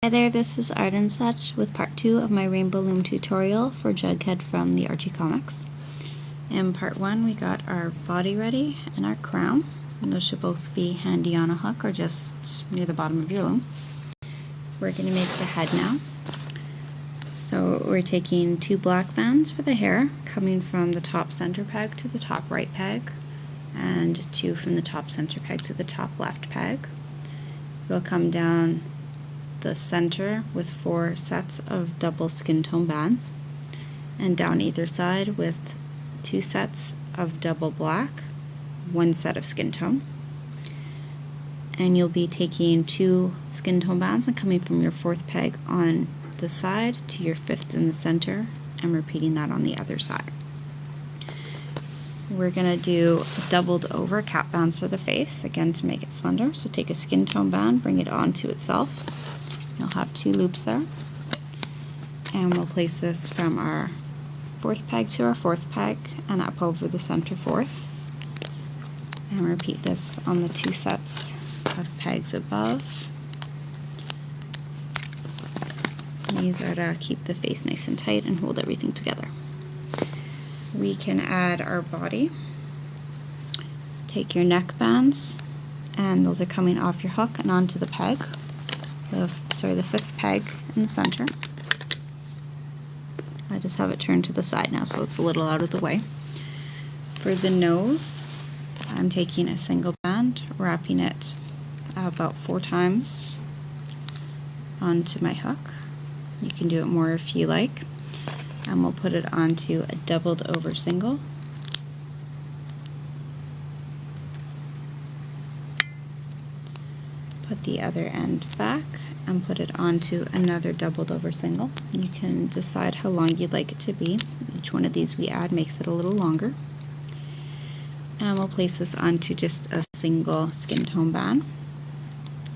Hi there, this is Art and Such with part 2 of my Rainbow Loom tutorial for Jughead from the Archie comics. In part 1 we got our body ready and our crown, and those should both be handy on a hook or just near the bottom of your loom. We're going to make the head now. So we're taking 2 black bands for the hair, coming from the top center peg to the top right peg, and 2 from the top center peg to the top left peg. We'll come down the center with 4 sets of double skin tone bands, and down either side with 2 sets of double black, 1 set of skin tone. And you'll be taking 2 skin tone bands and coming from your 4th peg on the side to your 5th in the center, and repeating that on the other side. We're going to do doubled over cap bands for the face, again to make it slender. So take a skin tone band, bring it onto itself. You'll have 2 loops there, and we'll place this from our 4th peg to our 4th peg and up over the center 4th, and repeat this on the 2 sets of pegs above. These are to keep the face nice and tight and hold everything together. We can add our body. Take your neck bands, and those are coming off your hook and onto the peg. The 5th peg in the center. I just have it turned to the side now so it's a little out of the way. For the nose, I'm taking a single band, wrapping it about 4 times onto my hook. You can do it more if you like. And we'll put it onto a doubled over single. Put the other end back and put it onto another doubled over single. You can decide how long you'd like it to be. Each one of these we add makes it a little longer. And we'll place this onto just a single skin tone band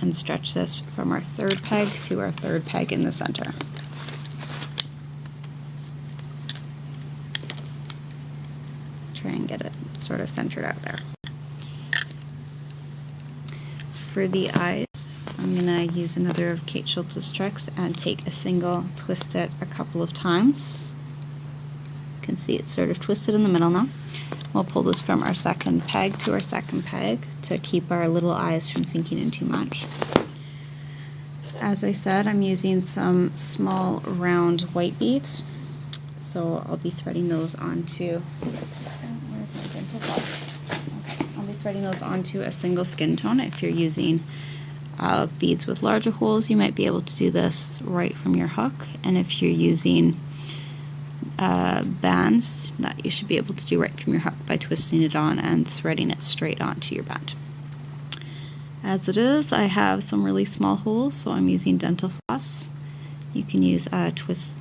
and stretch this from our 3rd peg to our 3rd peg in the center. Try and get it sort of centered out there. For the eyes, I'm going to use another of Kate Schultz's tricks and take a single, twist it a couple of times. You can see it's sort of twisted in the middle now. We'll pull this from our 2nd peg to our 2nd peg to keep our little eyes from sinking in too much. As I said, I'm using some small round white beads, so I'll be threading those onto threading those onto a single skin tone. If you're using beads with larger holes, you might be able to do this right from your hook, and if you're using bands, that you should be able to do right from your hook by twisting it on and threading it straight onto your band. As it is, I have some really small holes, so I'm using dental floss. You can use a twist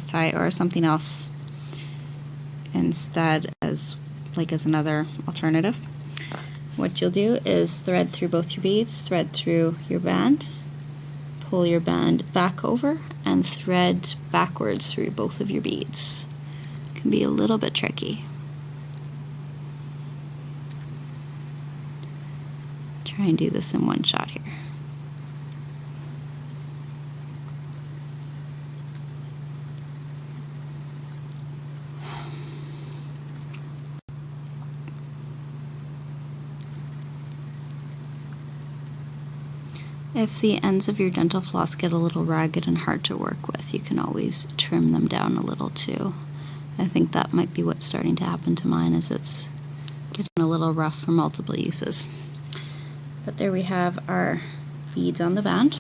tie or something else instead as another alternative. What you'll do is thread through both your beads, thread through your band, pull your band back over, and thread backwards through both of your beads. It can be a little bit tricky. Try and do this in one shot here. If the ends of your dental floss get a little ragged and hard to work with, you can always trim them down a little too. I think that might be what's starting to happen to mine, is it's getting a little rough for multiple uses. But there we have our beads on the band.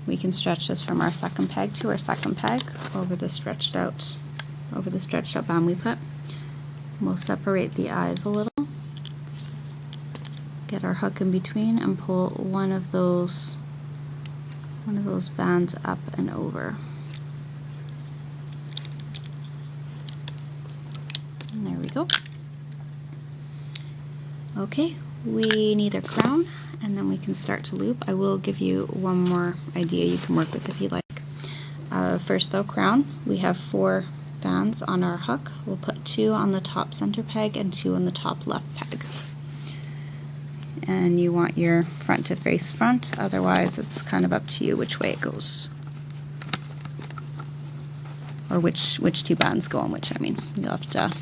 We can stretch this from our 2nd peg to our 2nd peg over the stretched out band we put. We'll separate the eyes a little. Get our hook in between and pull one of those bands up and over. And there we go. Okay, we need a crown, and then we can start to loop. I will give you one more idea you can work with if you like. First though, crown, we have 4 bands on our hook. We'll put 2 on the top center peg and 2 on the top left peg. and you want your front to face front, otherwise it's kind of up to you which way it goes. Or which two bands go on which. I mean, you'll have to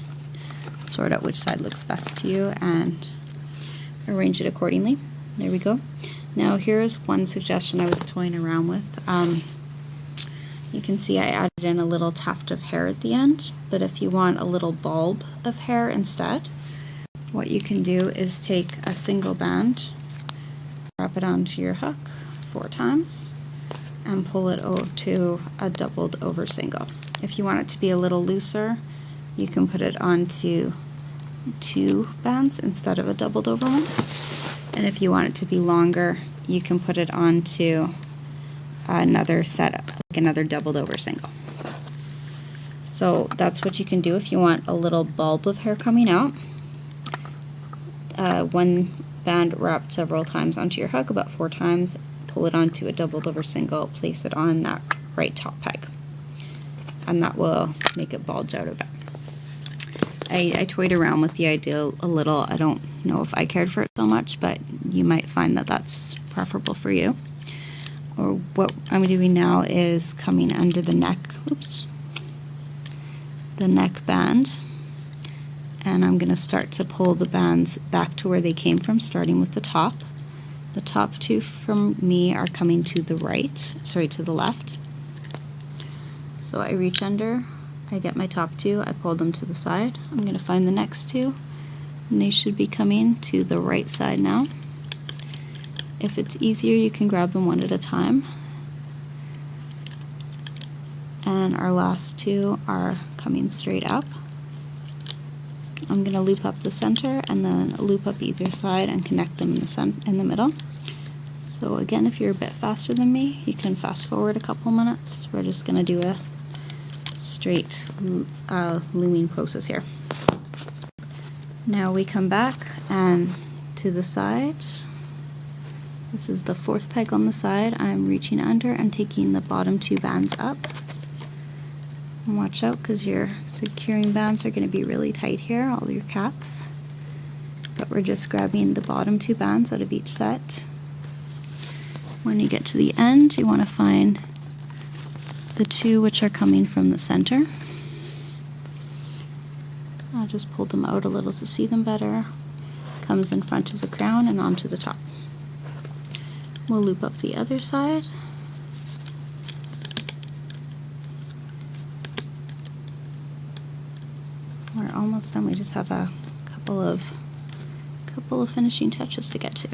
sort out which side looks best to you and arrange it accordingly. There we go. Now here's one suggestion I was toying around with. You can see I added in a little tuft of hair at the end, but if you want a little bulb of hair instead, what you can do is take a single band, wrap it onto your hook 4 times, and pull it to a doubled over single. If you want it to be a little looser, you can put it onto 2 bands instead of a doubled over one. And if you want it to be longer, you can put it onto another setup, like another doubled over single. So that's what you can do if you want a little bulb of hair coming out. One band wrapped several times onto your hook, about 4 times, pull it onto a doubled over single, place it on that right top peg, and that will make it bulge out a bit. I toyed around with the idea a little. I don't know if I cared for it so much, but you might find that that's preferable for you. Or what I'm doing now is coming under the neck, the neck band, and I'm going to start to pull the bands back to where they came from, starting with the top. The top 2 from me are coming to the to the left. So I reach under, I get my top 2, I pull them to the side. I'm going to find the next 2, and they should be coming to the right side now. If it's easier, you can grab them one at a time. And our last 2 are coming straight up. I'm going to loop up the center and then loop up either side and connect them in the middle. So again, if you're a bit faster than me, you can fast forward a couple minutes. We're just going to do a straight looming process here. Now we come back and to the sides. This is the 4th peg on the side. I'm reaching under and taking the bottom 2 bands up. And watch out, because your securing bands are going to be really tight here, all your caps. But we're just grabbing the bottom 2 bands out of each set. When you get to the end, you want to find the 2 which are coming from the center. I'll just pull them out a little to see them better. Comes in front of the crown and onto the top. We'll loop up the other side. We're almost done. We just have a couple of finishing touches to get to.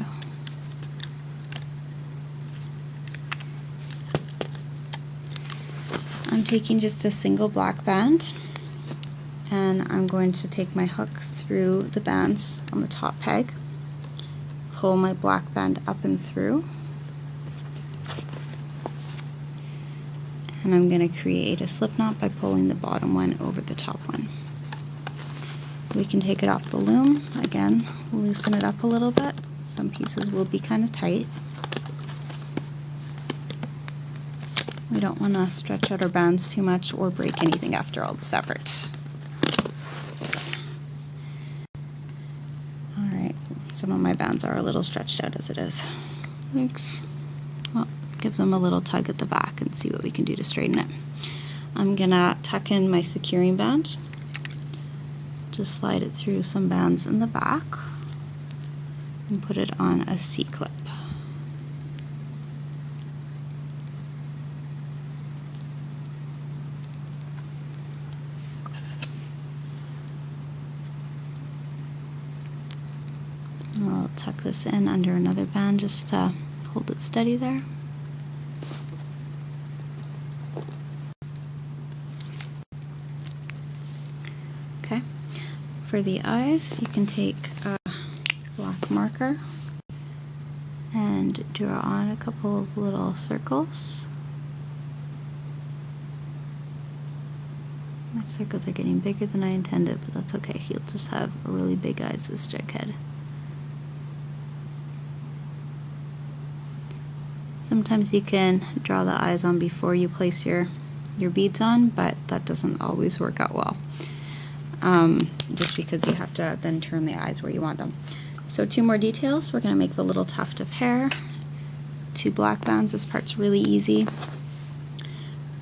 I'm taking just a single black band, and I'm going to take my hook through the bands on the top peg, pull my black band up and through, and I'm going to create a slip knot by pulling the bottom one over the top one. We can take it off the loom. Again, loosen it up a little bit. Some pieces will be kind of tight. We don't want to stretch out our bands too much or break anything after all this effort. Alright, some of my bands are a little stretched out as it is. Well, give them a little tug at the back and see what we can do to straighten it. I'm gonna tuck in my securing band. Just slide it through some bands in the back and put it on a C-clip. I'll tuck this in under another band just to hold it steady there. Okay. For the eyes, you can take a black marker and draw on a couple of little circles. My circles are getting bigger than I intended, but that's okay. He'll just have really big eyes, this Jughead. Sometimes you can draw the eyes on before you place your beads on, but that doesn't always work out well. Just because you have to then turn the eyes where you want them. So 2 more details. We're going to make the little tuft of hair. 2 black bands. This part's really easy.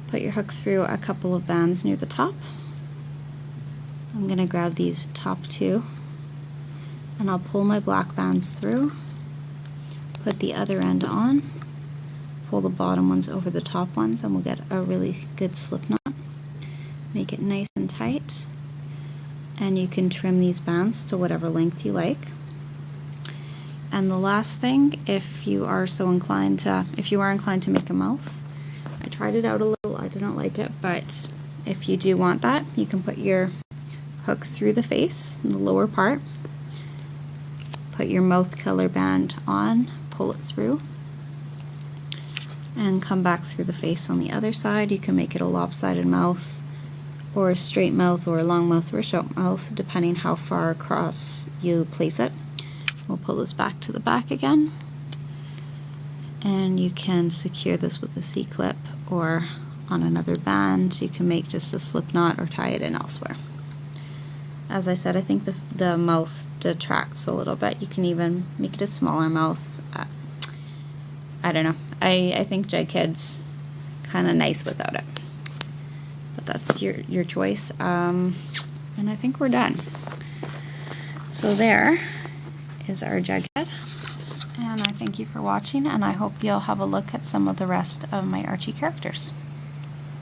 Put your hook through a couple of bands near the top. I'm going to grab these top 2 and I'll pull my black bands through, put the other end on, pull the bottom ones over the top ones, and we'll get a really good slip knot. Make it nice and tight, and you can trim these bands to whatever length you like. And the last thing, if you are inclined to make a mouth, I tried it out a little, I didn't like it, but if you do want that, you can put your hook through the face in the lower part, put your mouth color band on, pull it through, and come back through the face on the other side. You can make it a lopsided mouth, or a straight mouth, or a long mouth, or a short mouth, depending how far across you place it. We'll pull this back to the back again, and you can secure this with a C-clip or on another band. You can make just a slip knot or tie it in elsewhere. As I said, I think the mouth detracts a little bit. You can even make it a smaller mouth. I don't know. I think Jughead's kind of nice without it. But that's your choice. And I think we're done. So there is our Jughead. And I thank you for watching, and I hope you'll have a look at some of the rest of my Archie characters.